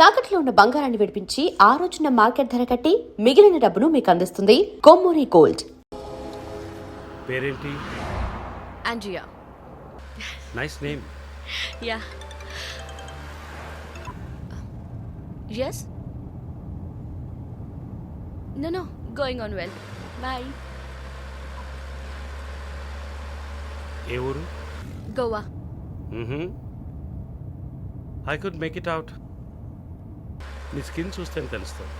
తాకట్లో ఉన్న బంగారాన్ని విడిపించి ఆ రోజున మార్కెట్ ధర కట్టి మిగిలిన డబ్బును మీకు అందిస్తుంది కొమ్మూరి గోల్డ్. పేరేంటి? Andrea. Nice name. Yeah. Yes? No, going on well. Bye. ఏ ఊరు? Goa. I could make it out. నీ స్కిన్ చూస్తేనే తెలుస్తుంది.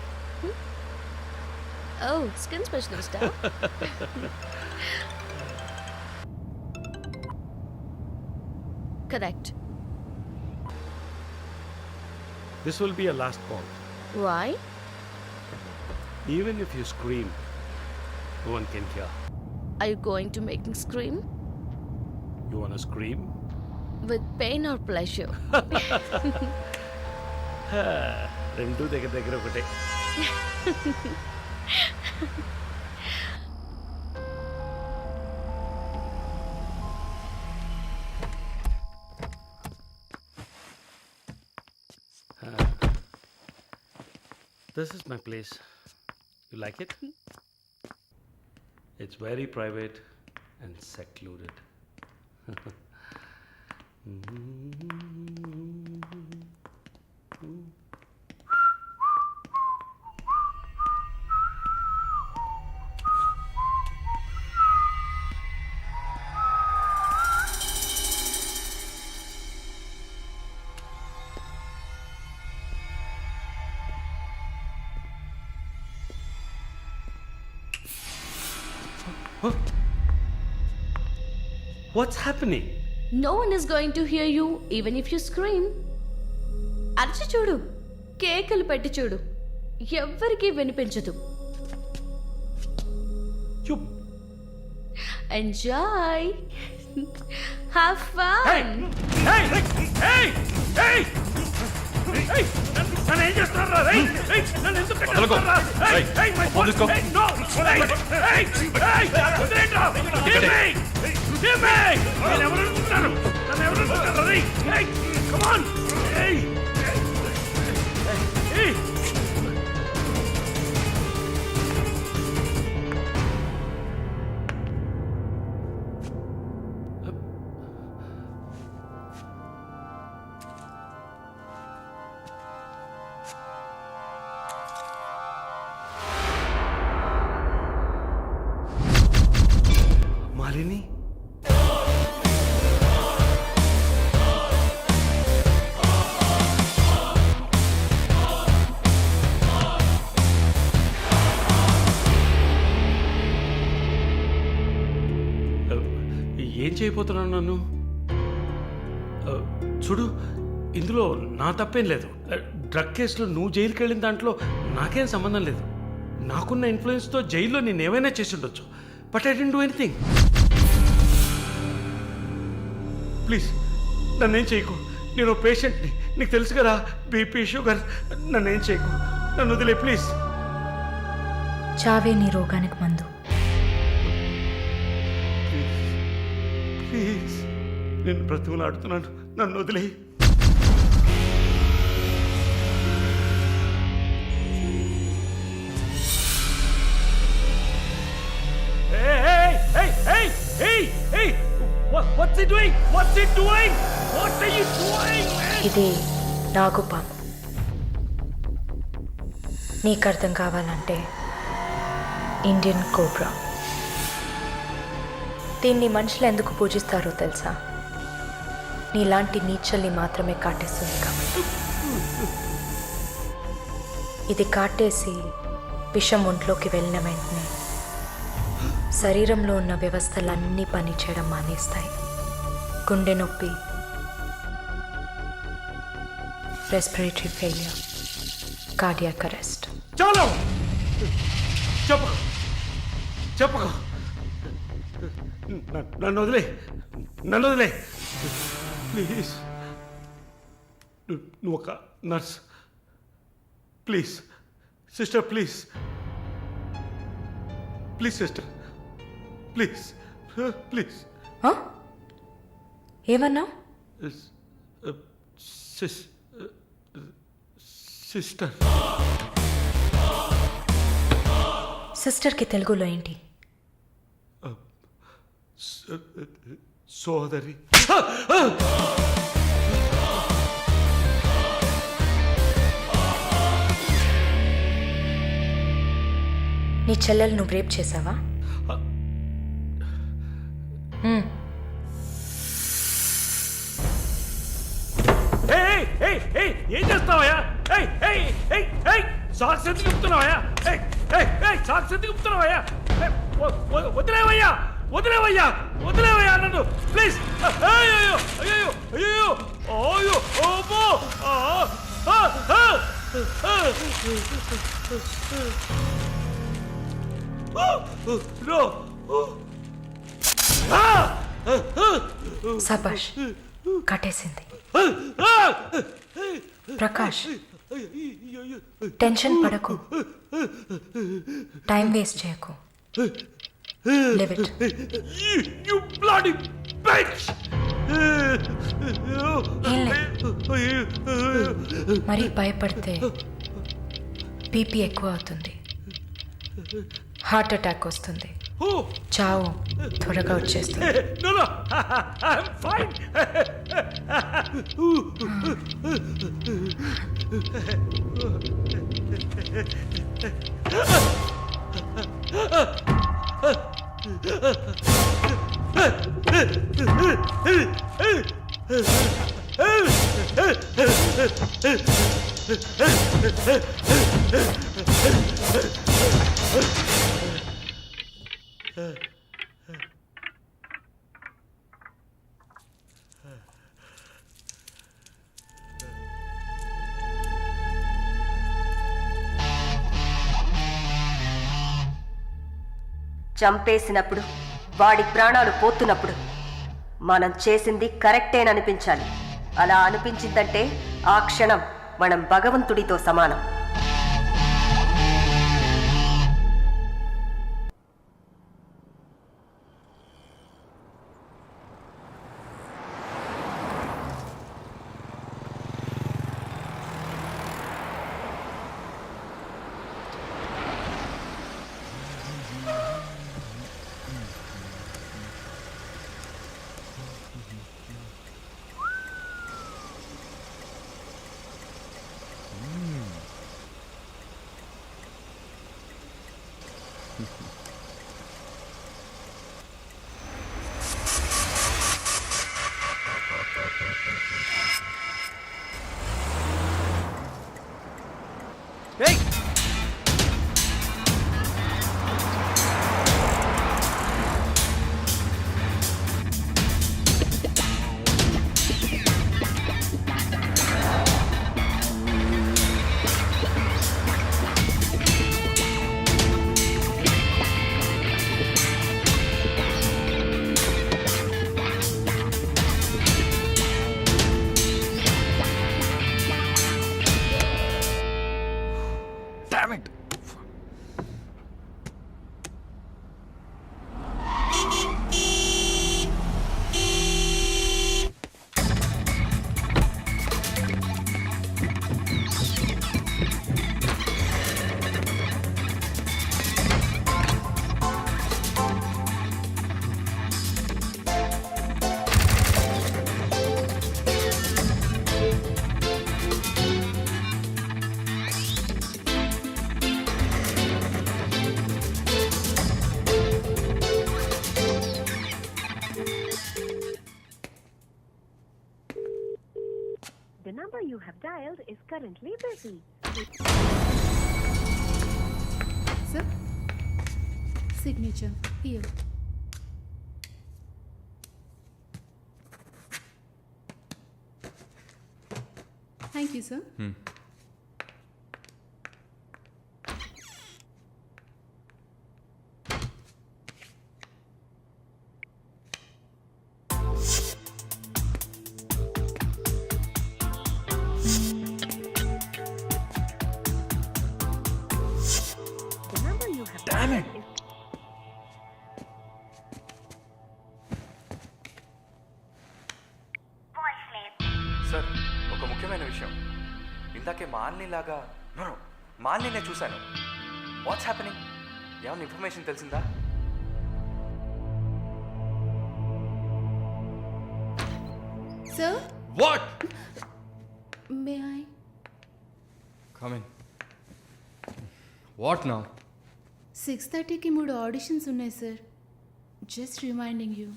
Oh, skin specialist. Huh? Correct. This will be a last call. Why? Even if you scream, no one can hear. Are you going to make me scream? You wanna scream? With pain or pleasure? రెండు దగ్గర ఒకటే. This is my place. You like it? It's very private and secluded. Huh? What's happening? No one is going to hear you even if you scream. అరిచి చూడు, కేకలు పెట్టి చూడు, ఎవ్వరికీ వినిపించదు. You... Enjoy. Have fun. Hey! Hey! Hey! Hey! నన్ను ఏం చేస్తున్నారా? నన్ను ఎందుకు కట్టేస్తున్నారా? Hey! No! Hey! వదిలేయండిరా! Give me! నేను ఎవరు అనుకుంటున్నారు? నన్ను ఎవరు అనుకుంటున్నారు? Hey! Come on! Hey! Hey! Malini, ఏం చేయబోతున్నాను నన్ను? చూడు, ఇందులో నా తప్పేం లేదు. డ్రగ్ కేసులో నువ్వు జైలుకి వెళ్ళిన దాంట్లో నాకేం సంబంధం లేదు. నాకున్న ఇన్ఫ్లుయెన్స్తో జైల్లో నేను ఏమైనా చేసి ఉండొచ్చు. But I don't do anything. Please నన్నేం చేయకు. నేను పేషెంట్ని, నీకు తెలుసు కదా, బీపీ షుగర్. నన్నేం చేయకు, నన్ను వదిలే ప్లీజ్. చావే నీ రోగానికి మందు. ప్లీజ్ నేను బ్రతిమలాడుతున్నాను, నన్ను వదిలే. What's he doing? What's he doing? What are you doing, man? ఇది నాగుపాము. నీకు అర్థం కావాలంటే ఇండియన్ కోబ్రా. దీన్ని మనుషులు ఎందుకు పూజిస్తారో తెలుసా? నీలాంటి నీచల్ని మాత్రమే కాటేస్తుంది కాబట్టి. ఇది కాటేసి విషం ఒంట్లోకి వెళ్ళిన వెంటనే శరీరంలో ఉన్న వ్యవస్థలన్నీ పనిచేయడం మానేస్తాయి. గుండె నొప్పి, రెస్పిరేటరీ ఫెయిలియర్, కార్డియాక్ అరెస్ట్. చాలు, చెప్పకు చెప్పకు. నన్ను వదిలే, నన్ను వదిలే ప్లీజ్. నువ్వు ఒక nurse. Please sister, please please sister, please please. ఏమన్నా? సిస్టర్. సిస్టర్కి తెలుగులో ఏంటి? సోదరి. నీ చెల్లెలు నువ్వు రేప్ చేసావా? ఏం చేస్తావయ్యా? సాక్స్ ఎందుకు చెప్తున్నావయ్యా? సాక్స్ ఎందుకు చెప్తున్నావయ్యా? వదిలేవయ్యా, వదిలేవయ్యా, వదిలేవయ్యా నన్ను ప్లీజ్. అయ్యో అయ్యో అయ్యో అయ్యో ఓబో. నో. సబాష్, కట్టేసింది. ప్రకాష్, టెన్షన్ పడకు, టైం వేస్ట్ చేయకు. Live it. You bloody bitch! మరీ భయపడితే బీపీ ఎక్కువ అవుతుంది, హార్ట్ అటాక్ వస్తుంది, చావు త్వరగా వచ్చేస్తుంది. No, no, I'm fine. చంపేసినప్పుడు, వాడి ప్రాణాలు పోతున్నప్పుడు మనం చేసింది కరెక్టేననిపించాలి. అలా అనిపించిందంటే ఆ క్షణం మనం భగవంతుడితో సమానం. Hey! Damn it! The number you have dialed is currently busy. Sir, signature here. Thank you, sir. The number you have Damn it! dialed is sir, ఒక ముఖ్యమైన విషయం. ఇందాకే మా మాలినిలాగా నో మాలిని చూశాను. What's happening? ఏమైనా ఇన్ఫర్మేషన్ తెలిసిందా? Sir, what? may I? Come in. What now? 6:30కి 3 ఆడిషన్స్ ఉన్నాయి sir. Just reminding you.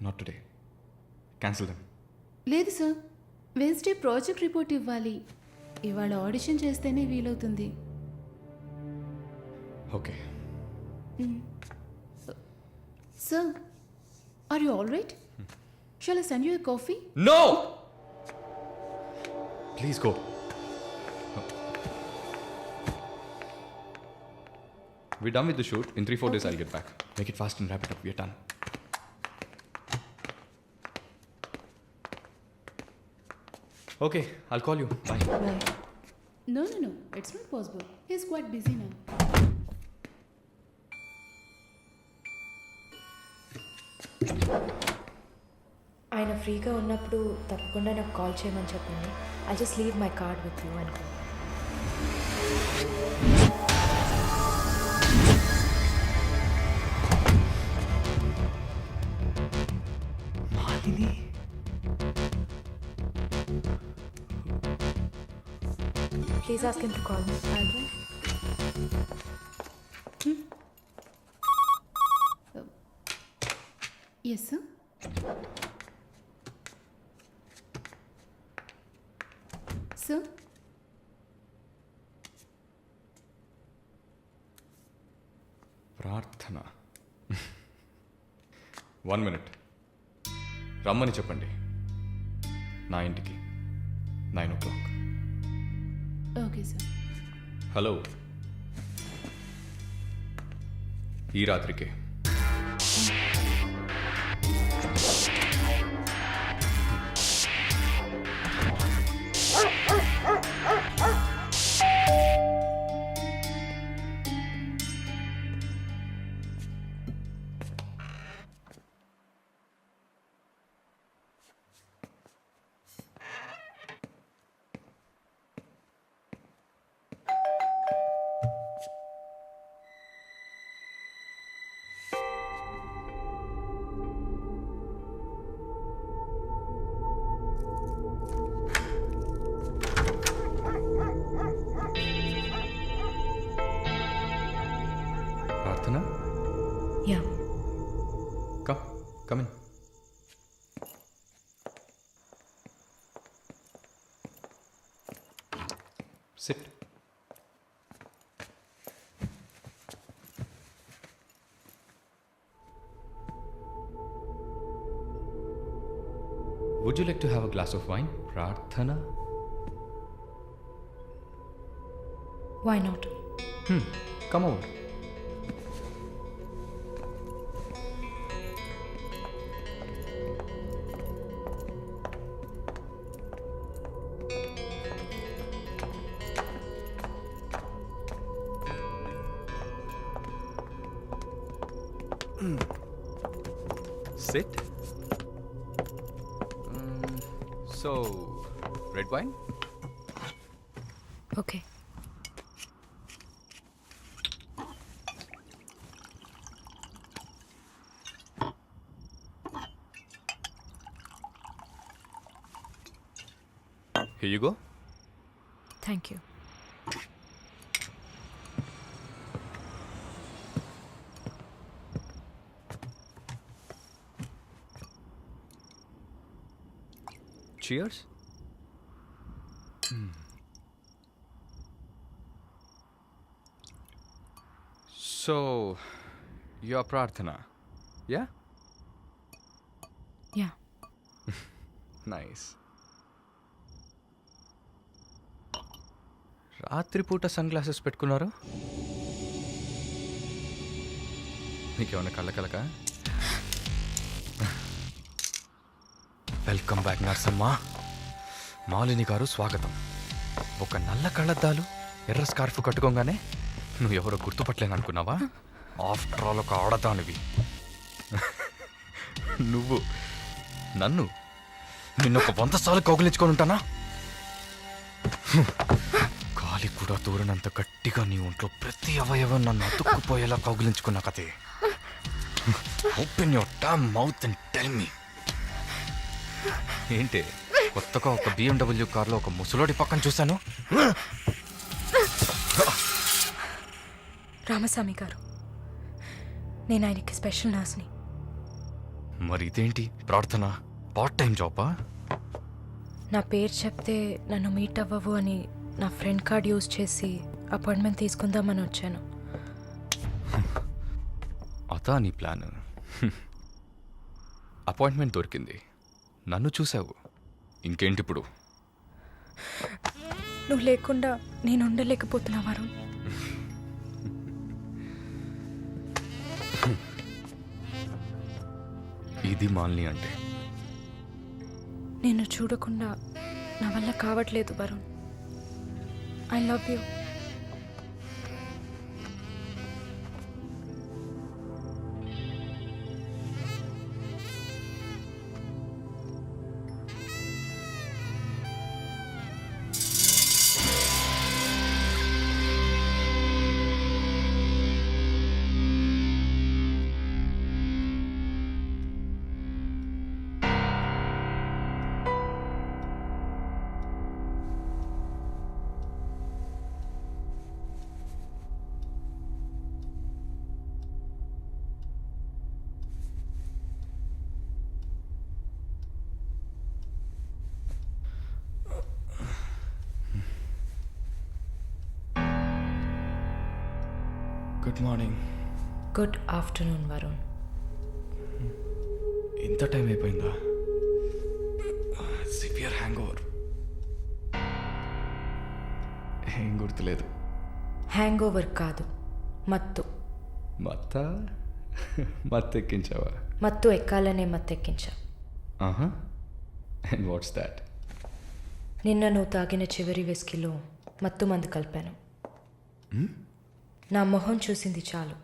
Not today. Cancel them. లేదు సార్, వెన్స్డే ప్రాజెక్ట్ రిపోర్ట్ ఇవ్వాలి. ఇవాళ ఆడిషన్ చేస్తేనే వీలవుతుంది. Okay. Sir, are you all right? Shall I send you a coffee? No, please go. We're done with the shoot. In 3-4 days I'll get back. Make it fast and wrap it up. We're done. Okay, I'll call you. Bye. Bye. No, it's not possible. He's quite busy now. ఆయన ఫ్రీగా ఉన్నప్పుడు తప్పకుండా నాకు call చేయమని చెప్పండి. I just leave my card with you అనుకో. Malini. Please ask him to call me. Yes, sir. Sir? ప్రార్థన. 1 minute. రమ్మని చెప్పండి నా ఇంటికి 9 o'clock. Okay, sir. హలో, ఈ రాత్రికే. ప్రార్థన, yeah. come in. Sit. Would you like to have a glass of wine, Prarthana? Why not? Come over. Sit. So, red wine? Okay. Here you go. Thank you. Cheers. So, you're Prarthana, yeah? Yeah. Nice. రాత్రిపూట sunglasses పెట్టుకున్నారు? మీకేమన్నా కళ్ళకలక? Welcome back నర్సమ్మ. మాలిని గారు స్వాగతం. ఒక నల్ల కళ్ళద్దాలు ఎర్ర స్కార్ఫ్ కట్టుకోగానే నువ్వు ఎవరో గుర్తుపట్టలేను అనుకున్నావా? ఆఫ్టర్ ఆల్ ఒక ఆడదానివి. నువ్వు నిన్నొక 100 సార్లు కౌగిలించుకొని ఉంటానా? గాలి కూడా దూరనంత గట్టిగా నీ ఒంట్లో ప్రతి అవయవం నన్ను అతుక్కుపోయేలా కౌగిలించుకున్న కథే. Open your damn mouth and tell me. ఏంటి కొత్తగా ఒక BMW కార్లో ఒక ముసలోడి పక్కన చూశాను. రామస్వామి గారు, నేను ఆయనకి స్పెషల్ నర్స్ని. మరి ఇదేంటి ప్రార్థన? పార్ట్ టైం జాబా? నా పేరు చెప్తే నన్ను మీట్ అవ్వవు అని నా ఫ్రెండ్ కార్డ్ యూజ్ చేసి అపాయింట్మెంట్ తీసుకుందామని వచ్చాను. అదా నీ ప్లాన్? అపాయింట్మెంట్ దొరికింది, నన్ను చూసావు, ఇంకేంటి ఇప్పుడు? నువ్వు లేకుండా నేను ఉండలేకపోతున్నా వరుణ్. ఇది మాలిని అంటే. నిన్ను చూడకుండా నా వల్ల కావట్లేదు Varun. I love you. Good morning. Good afternoon Varun. ఇంత టైం అయిపోయిందా? Severe hang over. ఏం గుర్తులేదు. హ్యాంగ్ ఓవర్ కాదు, మత్తు. మత్తు ఎక్కించావా? మత్తు ఎక్కాలనే మత్తు ఎక్కించా. ఆహా. And what's that? నిన్న నువ్వు తాగిన చివరి విస్కీలో మత్తు మందు కలిపాను. నా మొహం చూసింది చాలు,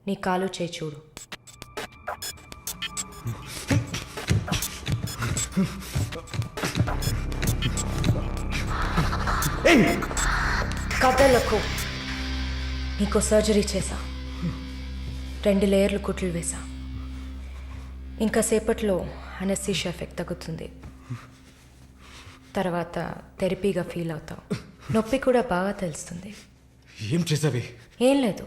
నీ కాలు చేయి చూడు. కథలకు నీకు సర్జరీ చేశా, 2 లేయర్లు కుట్లు వేసా. ఇంకా సేపట్లో అనస్థీషియా ఎఫెక్ట్ తగ్గుతుంది. తర్వాత థెరపీగా ఫీల్ అవుతావు. నొప్పి కూడా బాగా తెలుస్తుంది. ఏం చేసావి? ఏం లేదు,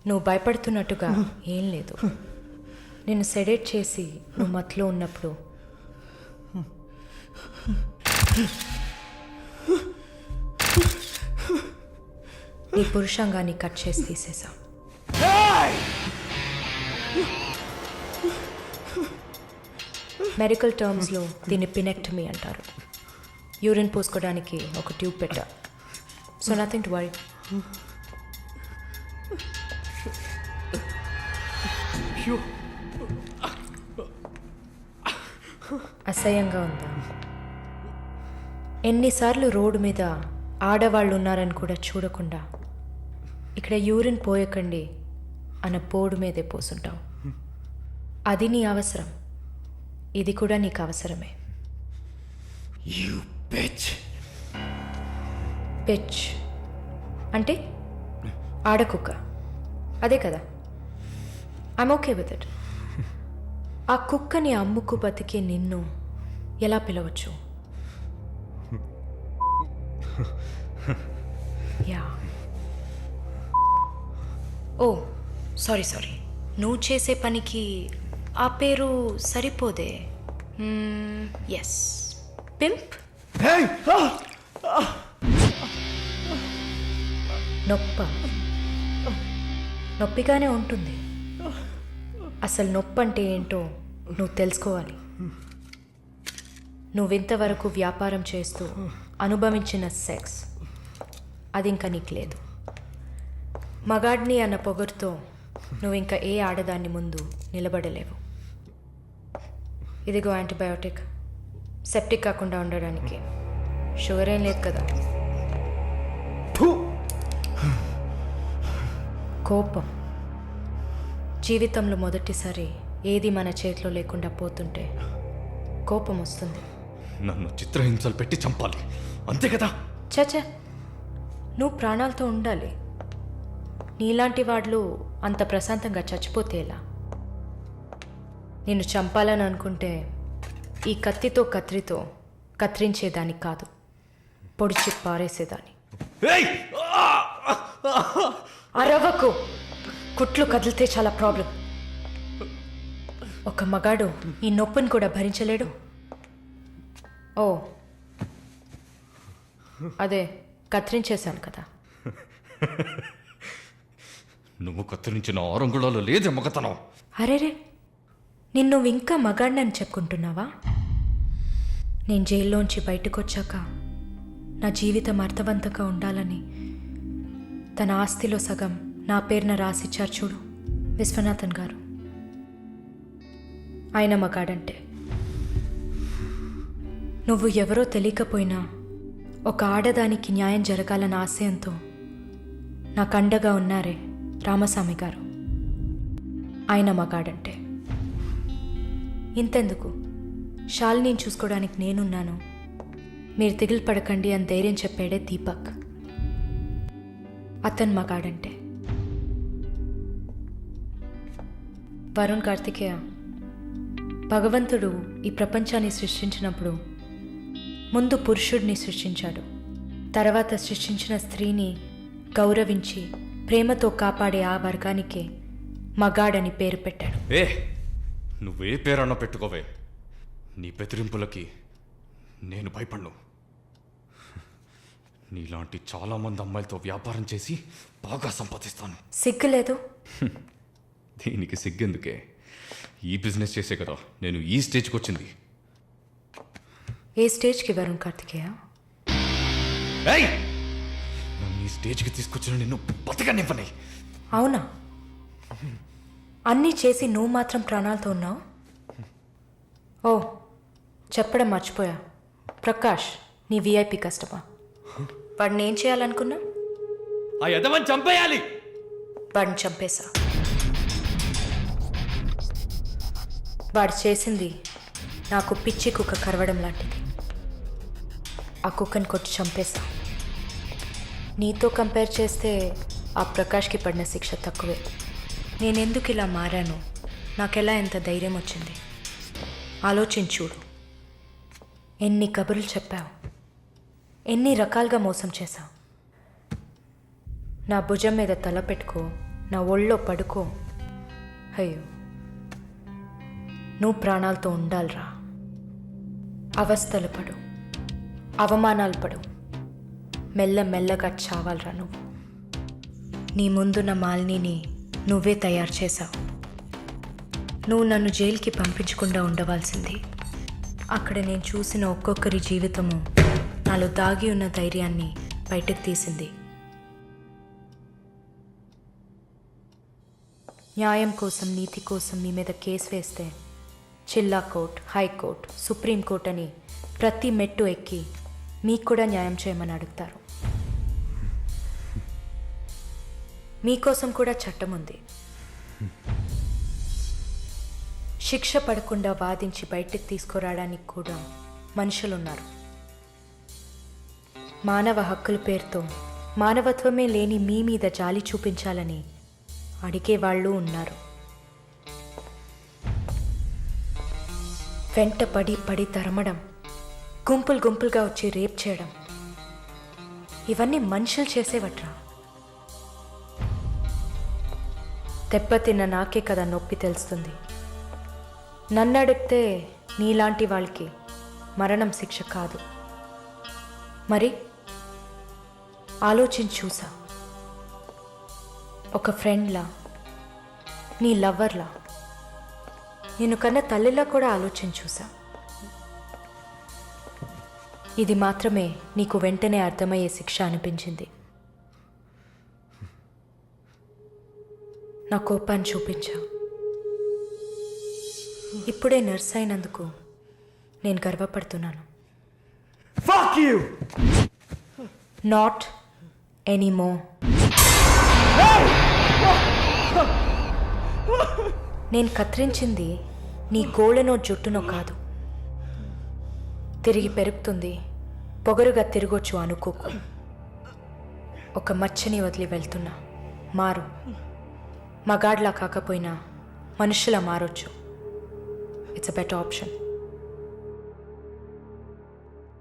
నువ్వు భయపడుతున్నట్టుగా ఏం లేదు. నేను సెడేట్ చేసి నువ్వు మత్తులో ఉన్నప్పుడు నీ పురుషాంగాన్ని కట్ చేసి తీసేసా. మెడికల్ టర్మ్స్లో దీన్ని పినెక్టమీ అంటారు. యూరిన్ పోసుకోవడానికి ఒక ట్యూబ్ పెట్టా. So nothing to worry. అసహ్యంగా ఉందా? ఎన్నిసార్లు రోడ్డు మీద ఆడవాళ్ళు ఉన్నారని కూడా చూడకుండా ఇక్కడ యూరిన్ పోయకండి అన్న బోర్డు మీదే పోసుంటావు. అది నీ అవసరం, ఇది కూడా నీకు అవసరమే. పిచ్ అంటే ఆడకుక్క, అదే కదా. I'm okay with it. ఆ కుక్కని అమ్ముకు బతికే నిన్ను ఎలా పిలవచ్చు? యా. ఓ సారీ, నువ్వు చేసే పనికి ఆ పేరు సరిపోదే. Yes, pimp. నొప్పిగానే ఉంటుంది. అసలు నొప్పి అంటే ఏంటో నువ్వు తెలుసుకోవాలి. నువ్వింతవరకు వ్యాపారం చేస్తూ అనుభవించిన సెక్స్ అది ఇంకా నీకు లేదు. మగాడిని అన్న పొగరుతో నువ్వు ఇంకా ఏ ఆడదాన్ని ముందు నిలబడలేవు. ఇదిగో యాంటీబయోటిక్, సెప్టిక్ కాకుండా ఉండడానికి. షుగర్ ఏం లేదు కదా. కోపం జీవితంలో మొదటిసారి ఏది మన చేతిలో లేకుండా పోతుంటే కోపం వస్తుంది. నన్ను చిత్రహింసలు పెట్టి చంపాలి. అంతే కదా? చచ్చా, నువ్వు ప్రాణాలతో ఉండాలి. నీలాంటి వాళ్ళు అంత ప్రశాంతంగా చచ్చిపోతే ఎలా? నిన్ను చంపాలని అనుకుంటే ఈ కత్తితో కత్తిరించేదాన్ని కాదు, పొడిచి పారేసేదాన్ని. అరవకు, కుట్లు కదిలితే చాలా ప్రాబ్లం. ఒక మగాడు ఈ నొప్పిని కూడా భరించలేడు. ఓ అదే కత్తిరించేశాను కదా. నువ్వు కత్తిరించిన ఆరంగుళాలు లేదే మగతనం. అరేరే, నిన్ను ఇంకా మగాడినని చెప్పుకుంటున్నావా? నేను జైల్లోంచి బయటకు వచ్చాక నా జీవితం అర్థవంతంగా ఉండాలని తన ఆస్తిలో సగం నా పేరున రాసిచ్చారు చూడు విశ్వనాథన్ గారు. ఆయన మగాడంటే. నువ్వు ఎవరో తెలియకపోయినా ఒక ఆడదానికి న్యాయం జరగాలన్న ఆశయంతో నాకు అండగా ఉన్నారే రామస్వామి గారు, ఆయన మగాడంటే. ఇంతెందుకు, శాలిని చూసుకోవడానికి నేనున్నాను, మీరు దిగులు పడకండి అని ధైర్యం చెప్పాడే దీపక్, అతను మగాడంటే. వరుణ్ కార్తికేయ, భగవంతుడు ఈ ప్రపంచాన్ని సృష్టించినప్పుడు ముందు పురుషుడిని సృష్టించాడు, తర్వాత సృష్టించిన స్త్రీని గౌరవించి ప్రేమతో కాపాడే ఆ వర్గానికే మగాడని పేరు పెట్టాడు. నువ్వే పేరన్నా పెట్టుకోవే, నీ బెదిరింపులకి నేను భయపడ్ను. నీలాంటి చాలామంది అమ్మాయిలతో వ్యాపారం చేసి బాగా సంపాదిస్తాను. సిగ్గులేదు? దీనికి సిగ్గెందుకే? ఈ బిజినెస్ చేసే కదా నేను ఈ స్టేజ్కి వచ్చింది. ఏ స్టేజ్కి వరుణ్ కార్తికేయ? నన్ను ఈ స్టేజ్కి తీసుకొచ్చిన నిన్ను బతకనివ్వని. అవునా? అన్నీ చేసి నువ్వు మాత్రం ప్రాణాలతో ఉన్నావు? ఓ చెప్పడం మర్చిపోయా, ప్రకాష్ నీ విఐపి కస్టమర్. వాడిని ఏం చేయాలనుకున్నా? ఆ యదవని చంపేయాలి. వాడిని చంపేశా. వాడు చేసింది నాకు పిచ్చి కుక్క కరవడం లాంటిది. ఆ కుక్కని కొట్టి చంపేశా. నీతో కంపేర్ చేస్తే ఆ ప్రకాష్కి పడిన శిక్ష తక్కువే. నేనెందుకు ఇలా మారాను, నాకెలా ఎంత ధైర్యం వచ్చింది ఆలోచించూడు. ఎన్ని కబుర్లు చెప్పావు, ఎన్ని రకాలుగా మోసం చేశావు. నా భుజం మీద తల పెట్టుకో, నా ఒళ్ళో పడుకో. అయ్యో, నువ్వు ప్రాణాలతో ఉండాలిరా. అవస్థలు పడు, అవమానాలు పడు, మెల్లమెల్లగా చావాలరా నువ్వు. నీ ముందున్న మాలిని నువ్వే తయారు చేశావు. నువ్వు నన్ను జైలుకి పంపించకుండా ఉండవలసింది. అక్కడ నేను చూసిన ఒక్కొక్కరి జీవితము నాలో దాగి ఉన్న ధైర్యాన్ని బయటకు తీసింది. న్యాయం కోసం, నీతి కోసం మీ మీద కేసు వేస్తే జిల్లా కోర్ట్, హైకోర్టు, సుప్రీంకోర్టు అని ప్రతి మెట్టు ఎక్కి మీకు కూడా న్యాయం చేయమని అడుగుతారు. మీకోసం కూడా చట్టం ఉంది. శిక్ష పడకుండా వాదించి బయటకు తీసుకురావడానికి కూడా మనుషులున్నారు. మానవ హక్కుల పేరుతో మానవత్వమే లేని మీ మీద జాలి చూపించాలని అడిగేవాళ్ళు ఉన్నారు. వెంట పడి తరమడం, గుంపులుగా వచ్చి రేప్ చేయడం, ఇవన్నీ మనుషులు చేసేవట్రా. దెబ్బతిన్న నాకే కదా నొప్పి తెలుస్తుంది. నన్ను అడిగితే నీలాంటి వాళ్ళకి మరణం శిక్ష కాదు. మరి ఆలోచించి చూసా. ఒక ఫ్రెండ్లా, నీ లవ్వర్లా, నేను కన్న తల్లిలా కూడా ఆలోచించి చూసా. ఇది మాత్రమే నీకు వెంటనే అర్థమయ్యే శిక్ష అనిపించింది. నా కోపాన్ని చూపించా. ఇప్పుడే నర్స్ అయినందుకు నేను గర్వపడుతున్నాను. Not anymore. నేను కత్తిరించింది నీ గోళ్ళనో జుట్టునో కాదు. తిరిగి పెరుగుతుంది, పొగరుగా తిరగొచ్చు అనుకోకు. ఒక మచ్చని వదిలి వెళ్తున్నా, మారు. మగాడ్లా కాకపోయినా మనుషులా మారొచ్చు. It's a better option.